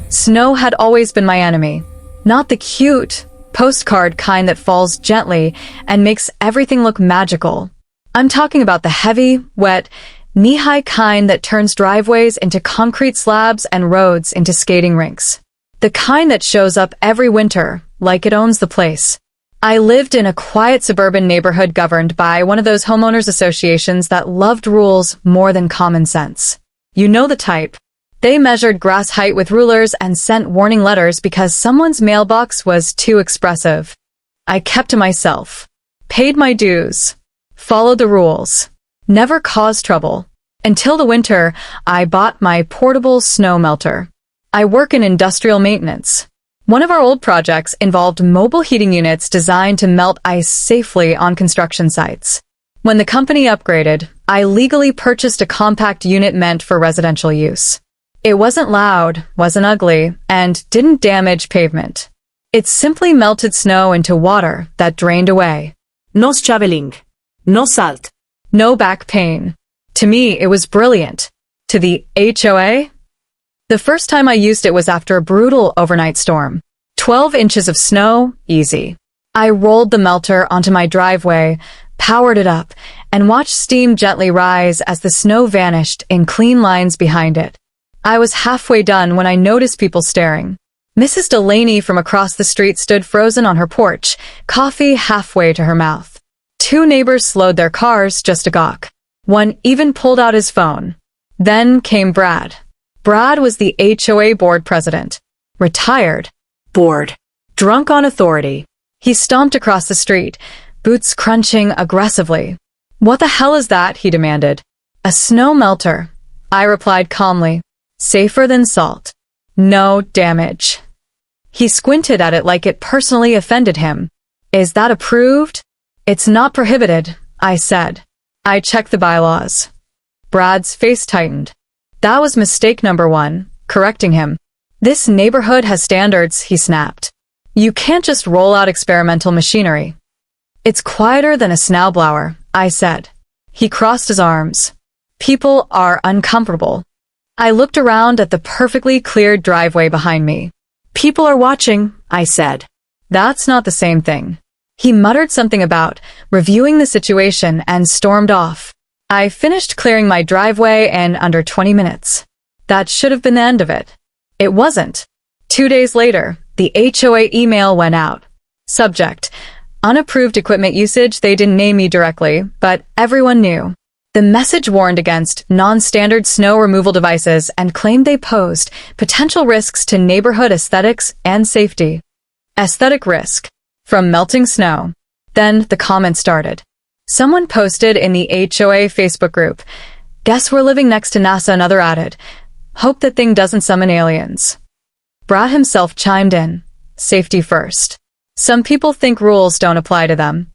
Snow had always been my enemy. Not the cute, postcard kind that falls gently and makes everything look magical. I'm talking about the heavy, wet, knee-high kind that turns driveways into concrete slabs and roads into skating rinks. The kind that shows up every winter, like it owns the place. I lived in a quiet suburban neighborhood governed by one of those homeowners associations that loved rules more than common sense. You know the type. They measured grass height with rulers and sent warning letters because someone's mailbox was too expressive. I kept to myself, paid my dues, followed the rules, never caused trouble. Until the winter, I bought my portable snow melter. I work in industrial maintenance. One of our old projects involved mobile heating units designed to melt ice safely on construction sites. When the company upgraded, I legally purchased a compact unit meant for residential use. It wasn't loud, wasn't ugly, and didn't damage pavement. It simply melted snow into water that drained away. No shoveling. No salt. No back pain. To me, it was brilliant. To the HOA? The first time I used it was after a brutal overnight storm. 12 inches of snow, easy. I rolled the melter onto my driveway, powered it up, and watched steam gently rise as the snow vanished in clean lines behind it. I was halfway done when I noticed people staring. Mrs. Delaney from across the street stood frozen on her porch, coffee halfway to her mouth. 2 neighbors slowed their cars just to gawk. One even pulled out his phone. Then came Brad. Brad was the HOA board president. Retired. Bored. Drunk on authority. He stomped across the street, boots crunching aggressively. "What the hell is that?" he demanded. "A snow melter," I replied calmly. "Safer than salt. No damage." He squinted at it like it personally offended him. "Is that approved?" "It's not prohibited," I said. I checked the bylaws. Brad's face tightened. That was mistake number 1, correcting him. "This neighborhood has standards," he snapped. "You can't just roll out experimental machinery." "It's quieter than a snowblower," I said. He crossed his arms. "People are uncomfortable." I looked around at the perfectly cleared driveway behind me. "People are watching," I said. "That's not the same thing." He muttered something about reviewing the situation and stormed off. I finished clearing my driveway in under 20 minutes. That should have been the end of it. It wasn't. 2 days later, the HOA email went out. Subject: unapproved equipment usage. They didn't name me directly, but everyone knew. The message warned against non-standard snow removal devices and claimed they posed potential risks to neighborhood aesthetics and safety. Aesthetic risk. From melting snow. Then the comments started. Someone posted in the HOA Facebook group, "Guess we're living next to NASA," another added, "Hope that thing doesn't summon aliens." Brad himself chimed in, "Safety first. Some people think rules don't apply to them."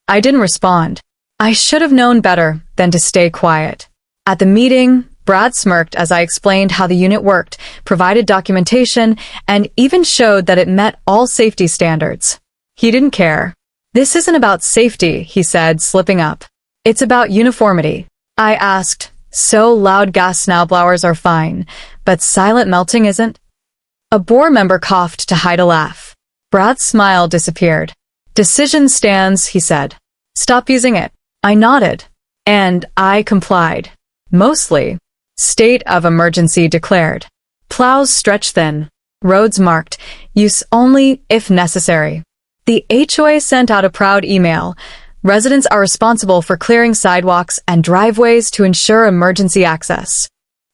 I didn't respond. I should have known better than to stay quiet. At the meeting, Brad smirked as I explained how the unit worked, provided documentation, and even showed that it met all safety standards. He didn't care. "This isn't about safety," he said, slipping up. "It's about uniformity." I asked, "So loud gas snowblowers are fine, but silent melting isn't?" A board member coughed to hide a laugh. Brad's smile disappeared. "Decision stands," he said. "Stop using it." I nodded. And I complied. Mostly. State of emergency declared. Plows stretched thin. Roads marked. Use only if necessary. The HOA sent out a proud email. Residents are responsible for clearing sidewalks and driveways to ensure emergency access.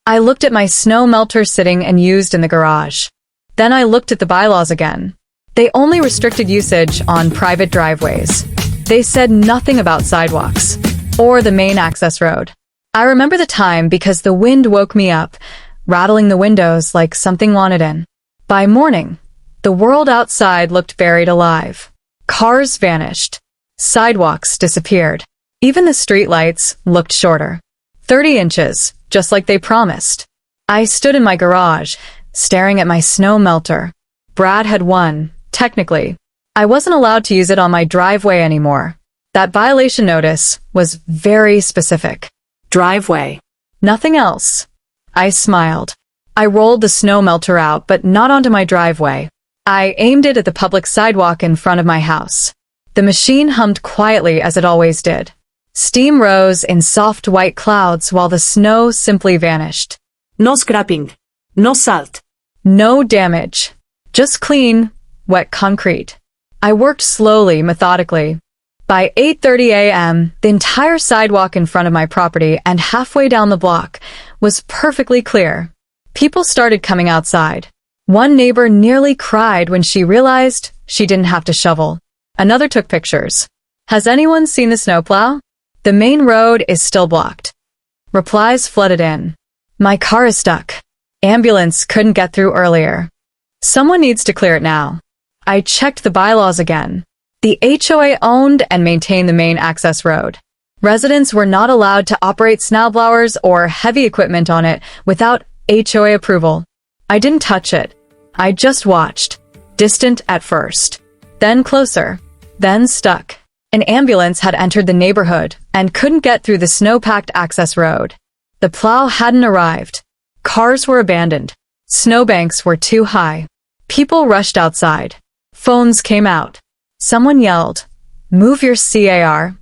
I looked at my snow melter sitting unused in the garage. Then I looked at the bylaws again. They only restricted usage on private driveways. They said nothing about sidewalks or the main access road. I remember the time because the wind woke me up, rattling the windows like something wanted in. By morning, the world outside looked buried alive. Cars vanished. Sidewalks disappeared. Even the streetlights looked shorter. 30 inches, just like they promised. I stood in my garage, staring at my snow melter. Brad had won, technically. I wasn't allowed to use it on my driveway anymore. That violation notice was very specific. Driveway. Nothing else. I smiled. I rolled the snow melter out, but not onto my driveway. I aimed it at the public sidewalk in front of my house. The machine hummed quietly as it always did. Steam rose in soft white clouds while the snow simply vanished. No scrapping. No salt. No damage. Just clean, wet concrete. I worked slowly, methodically. By 8:30 a.m., the entire sidewalk in front of my property and halfway down the block was perfectly clear. People started coming outside. One neighbor nearly cried when she realized she didn't have to shovel. Another took pictures. Has anyone seen the snowplow? The main road is still blocked. Replies flooded in. My car is stuck. Ambulance couldn't get through earlier. Someone needs to clear it now. I checked the bylaws again. The HOA owned and maintained the main access road. Residents were not allowed to operate snowblowers or heavy equipment on it without HOA approval. I didn't touch it. I just watched. Distant at first. Then closer. Then stuck. An ambulance had entered the neighborhood and couldn't get through the snow-packed access road. The plow hadn't arrived. Cars were abandoned. Snowbanks were too high. People rushed outside. Phones came out. Someone yelled, "Move your CAR."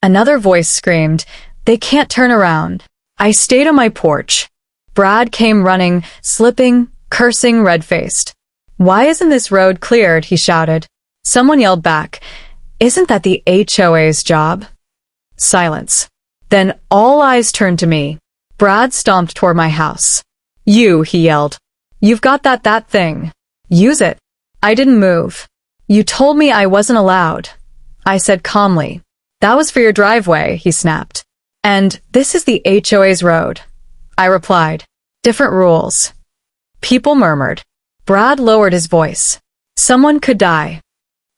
Another voice screamed, "They can't turn around." I stayed on my porch. Brad came running, slipping, cursing, red-faced. "Why isn't this road cleared?" he shouted. Someone yelled back, "Isn't that the HOA's job?" Silence. Then all eyes turned to me. Brad stomped toward my house. "You," he yelled. "You've got that thing. Use it." I didn't move. "You told me I wasn't allowed." I said calmly. "That was for your driveway," he snapped. "And this is the HOA's road." I replied. "Different rules." People murmured. Brad lowered his voice. "Someone could die."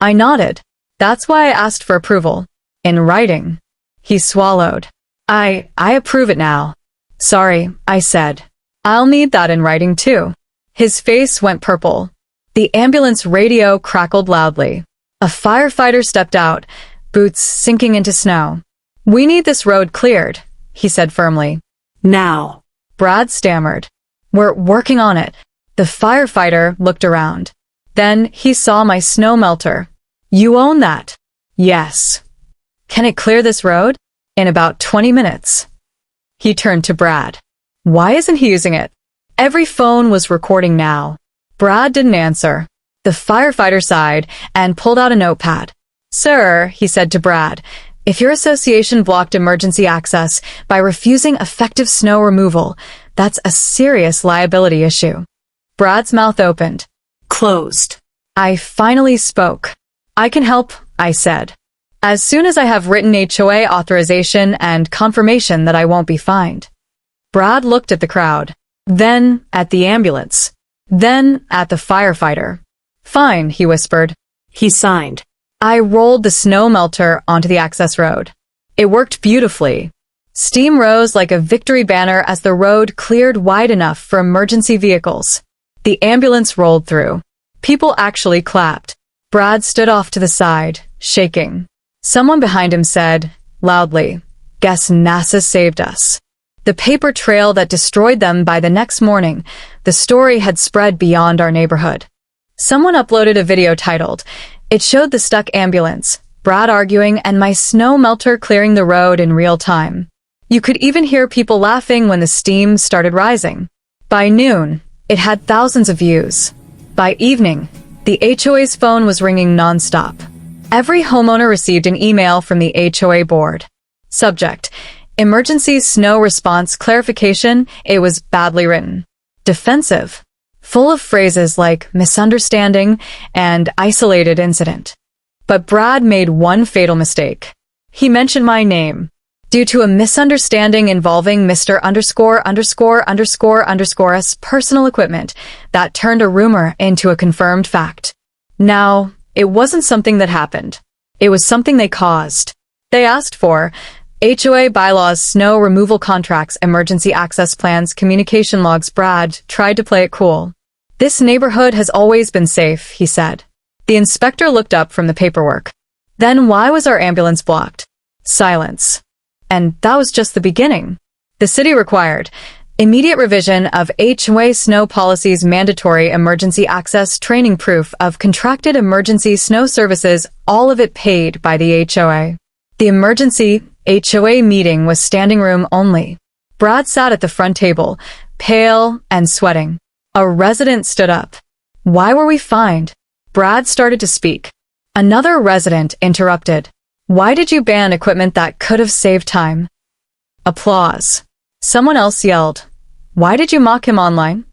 I nodded. "That's why I asked for approval. In writing." He swallowed. I approve it now." "Sorry," I said. "I'll need that in writing too." His face went purple. The ambulance radio crackled loudly. A firefighter stepped out, boots sinking into snow. "We need this road cleared," he said firmly. Now. Brad stammered. "We're working on it." The firefighter looked around. Then he saw my snow melter. "You own that?" "Yes." "Can it clear this road?" "In about 20 minutes." He turned to Brad. "Why isn't he using it?" Every phone was recording now. Brad didn't answer. The firefighter sighed and pulled out a notepad. "Sir," he said to Brad, "if your association blocked emergency access by refusing effective snow removal, that's a serious liability issue." Brad's mouth opened. Closed. I finally spoke. "I can help," I said. "As soon as I have written HOA authorization and confirmation that I won't be fined." Brad looked at the crowd, then at the ambulance, then at the firefighter. "Fine," he whispered. He signed. I rolled the snow melter onto the access road. It worked beautifully. Steam rose like a victory banner as the road cleared wide enough for emergency vehicles. The ambulance rolled through. People actually clapped. Brad stood off to the side, shaking. Someone behind him said, loudly, "Guess NASA saved us." The paper trail that destroyed them by the next morning, the story had spread beyond our neighborhood. Someone uploaded a video titled, "It showed the stuck ambulance, Brad arguing, and my snow melter clearing the road in real time." You could even hear people laughing when the steam started rising. By noon, it had thousands of views. By evening, the HOA's phone was ringing nonstop. Every homeowner received an email from the HOA board. Subject: Emergency Snow Response Clarification. It was badly written. Defensive. Full of phrases like misunderstanding and isolated incident. But Brad made one fatal mistake. He mentioned my name. Due to a misunderstanding involving Mr. ________'s personal equipment, that turned a rumor into a confirmed fact. Now, it wasn't something that happened. It was something they caused. They asked for HOA bylaws, snow removal contracts, emergency access plans, communication logs. Brad tried to play it cool. "This neighborhood has always been safe," he said. The inspector looked up from the paperwork. "Then why was our ambulance blocked?" Silence. And that was just the beginning. The city required Immediate revision of HOA snow policies, mandatory emergency access training, proof of contracted emergency snow services, all of it paid by the HOA. The emergency HOA meeting was standing room only. Brad sat at the front table, pale and sweating. A resident stood up. Why were we fined? Brad started to speak. Another resident interrupted. Why did you ban equipment that could have saved time? Applause. Someone else yelled. Why did you mock him online?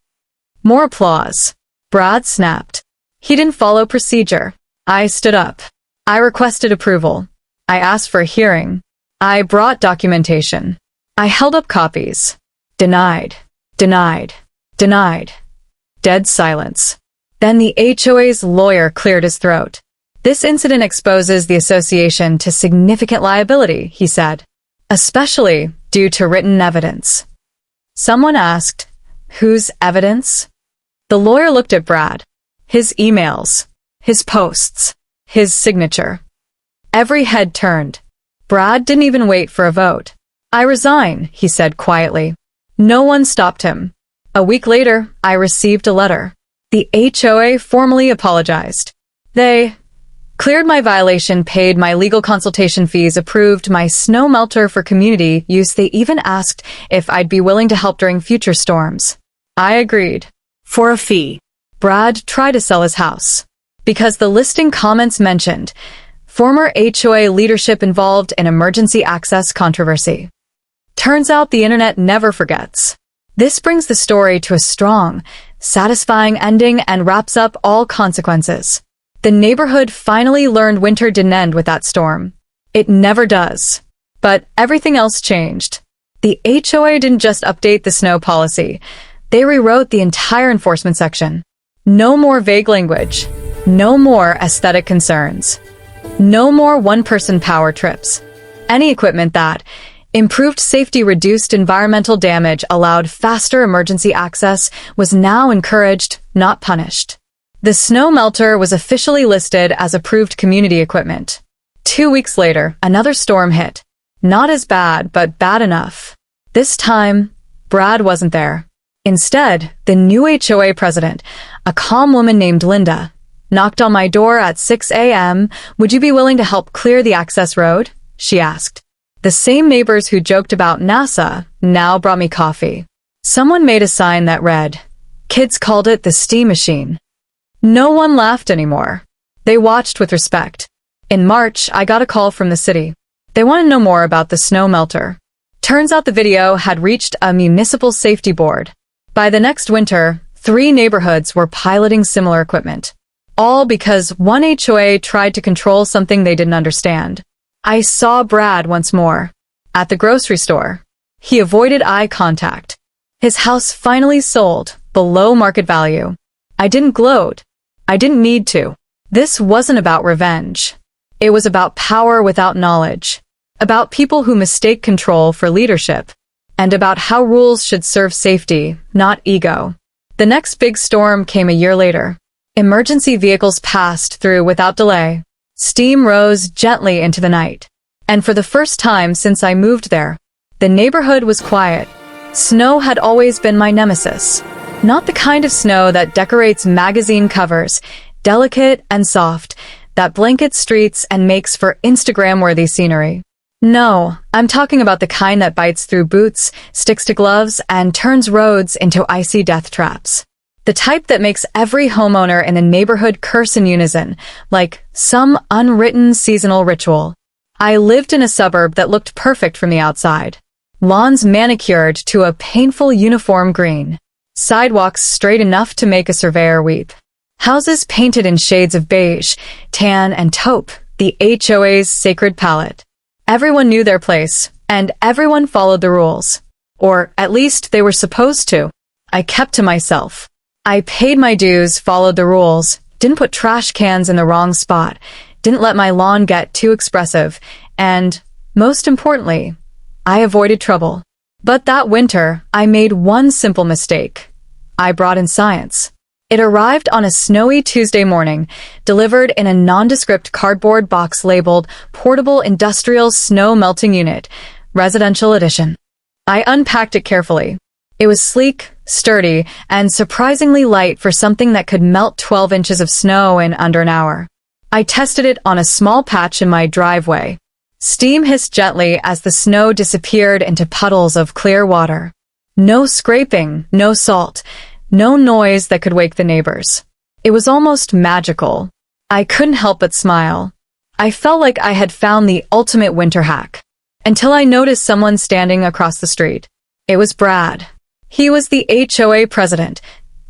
More applause. Brad snapped. He didn't follow procedure. I stood up. I requested approval. I asked for a hearing. I brought documentation. I held up copies. Denied. Denied. Denied. Dead silence. Then the HOA's lawyer cleared his throat. This incident exposes the association to significant liability, he said, especially due to written evidence. Someone asked, whose evidence? The lawyer looked at Brad. His emails. His posts. His signature. Every head turned. Brad didn't even wait for a vote. I resign, he said quietly. No one stopped him. A week later, I received a letter. The HOA formally apologized. They cleared my violation, paid my legal consultation fees, approved my snow melter for community use. They even asked if I'd be willing to help during future storms. I agreed. For a fee. Brad tried to sell his house. Because the listing comments mentioned former HOA leadership involved in emergency access controversy. Turns out the internet never forgets. This brings the story to a strong, satisfying ending and wraps up all consequences. The neighborhood finally learned winter didn't end with that storm. It never does. But everything else changed. The HOA didn't just update the snow policy. They rewrote the entire enforcement section. No more vague language. No more aesthetic concerns. No more one-person power trips. Any equipment that improved safety, reduced environmental damage, allowed faster emergency access was now encouraged, not punished. The snow melter was officially listed as approved community equipment. 2 weeks later, another storm hit. Not as bad, but bad enough. This time, Brad wasn't there. Instead, the new HOA president, a calm woman named Linda, knocked on my door at 6 a.m. Would you be willing to help clear the access road? She asked. The same neighbors who joked about NASA now brought me coffee. Someone made a sign that read, kids called it the steam machine. No one laughed anymore. They watched with respect. In March, I got a call from the city. They wanted to know more about the snow melter. Turns out the video had reached a municipal safety board. By the next winter, 3 neighborhoods were piloting similar equipment. All because one HOA tried to control something they didn't understand. I saw Brad once more. At the grocery store. He avoided eye contact. His house finally sold, below market value. I didn't gloat. I didn't need to. This wasn't about revenge. It was about power without knowledge. About people who mistake control for leadership. And about how rules should serve safety, not ego. The next big storm came a year later. Emergency vehicles passed through without delay. Steam rose gently into the night. And for the first time since I moved there, the neighborhood was quiet. Snow had always been my nemesis. Not the kind of snow that decorates magazine covers, delicate and soft, that blankets streets and makes for Instagram-worthy scenery. No, I'm talking about the kind that bites through boots, sticks to gloves, and turns roads into icy death traps. The type that makes every homeowner in the neighborhood curse in unison, like some unwritten seasonal ritual. I lived in a suburb that looked perfect from the outside. Lawns manicured to a painful uniform green. Sidewalks straight enough to make a surveyor weep. Houses painted in shades of beige, tan, and taupe, the HOA's sacred palette. Everyone knew their place, and everyone followed the rules. Or at least they were supposed to. I kept to myself. I paid my dues, followed the rules, didn't put trash cans in the wrong spot, didn't let my lawn get too expressive, and, most importantly, I avoided trouble. But that winter, I made one simple mistake. I brought in science. It arrived on a snowy Tuesday morning, delivered in a nondescript cardboard box labeled Portable Industrial Snow Melting Unit, Residential Edition. I unpacked it carefully. It was sleek, sturdy, and surprisingly light for something that could melt 12 inches of snow in under an hour. I tested it on a small patch in my driveway. Steam hissed gently as the snow disappeared into puddles of clear water. No scraping, no salt, no noise that could wake the neighbors. It was almost magical. I couldn't help but smile. I felt like I had found the ultimate winter hack. Until I noticed someone standing across the street. It was Brad. He was the HOA president,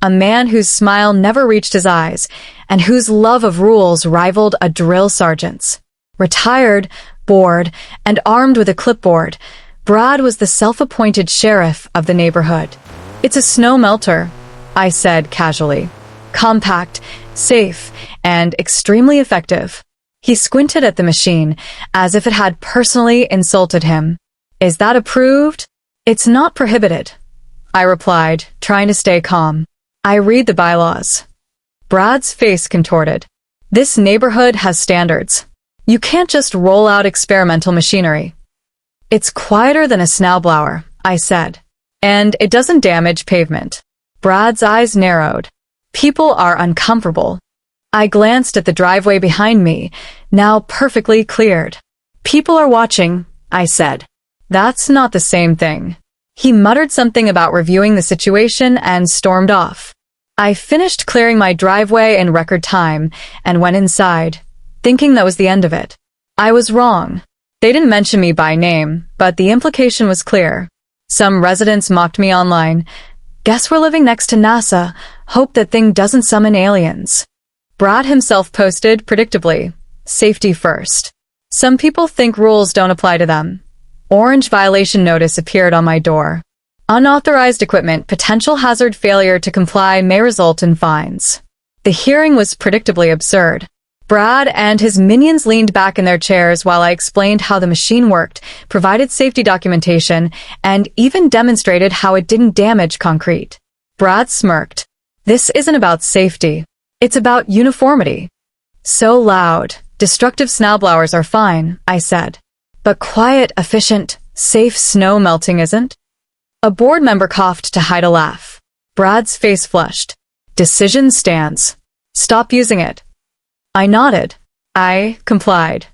a man whose smile never reached his eyes, and whose love of rules rivaled a drill sergeant's. Retired, bored, and armed with a clipboard, Brad was the self-appointed sheriff of the neighborhood. "It's a snow melter," I said casually. "Compact, safe, and extremely effective." He squinted at the machine, as if it had personally insulted him. "Is that approved?" "It's not prohibited," I replied, trying to stay calm. "I read the bylaws." Brad's face contorted. "This neighborhood has standards. You can't just roll out experimental machinery." "It's quieter than a snowblower," I said. "And it doesn't damage pavement." Brad's eyes narrowed. "People are uncomfortable." I glanced at the driveway behind me, now perfectly cleared. "People are watching," I said. "That's not the same thing." He muttered something about reviewing the situation and stormed off. I finished clearing my driveway in record time and went inside, thinking that was the end of it. I was wrong. They didn't mention me by name, but the implication was clear. Some residents mocked me online. "Guess we're living next to NASA. Hope that thing doesn't summon aliens." Brad himself posted, predictably, "Safety first." Some people think rules don't apply to them. Orange violation notice appeared on my door. Unauthorized equipment, potential hazard failure to comply may result in fines. The hearing was predictably absurd. Brad and his minions leaned back in their chairs while I explained how the machine worked, provided safety documentation, and even demonstrated how it didn't damage concrete. Brad smirked. "This isn't about safety. It's about uniformity." "So loud. Destructive snowblowers are fine," I said. "But quiet, efficient, safe snow melting isn't?" A board member coughed to hide a laugh. Brad's face flushed. "Decision stands. Stop using it." I nodded. I complied.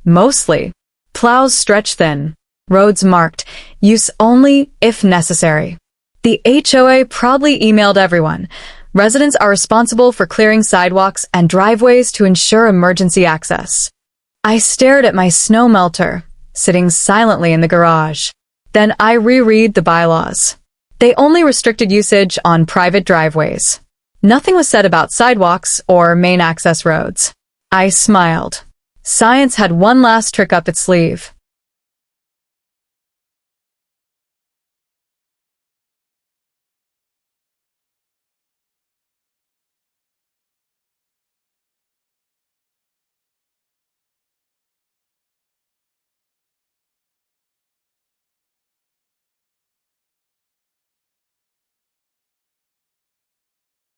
Mostly. Plows stretch thin. Roads marked. Use only if necessary. The HOA probably emailed everyone. Residents are responsible for clearing sidewalks and driveways to ensure emergency access. I stared at my snow melter, sitting silently in the garage. Then I reread the bylaws. They only restricted usage on private driveways. Nothing was said about sidewalks or main access roads. I smiled. Science had one last trick up its sleeve.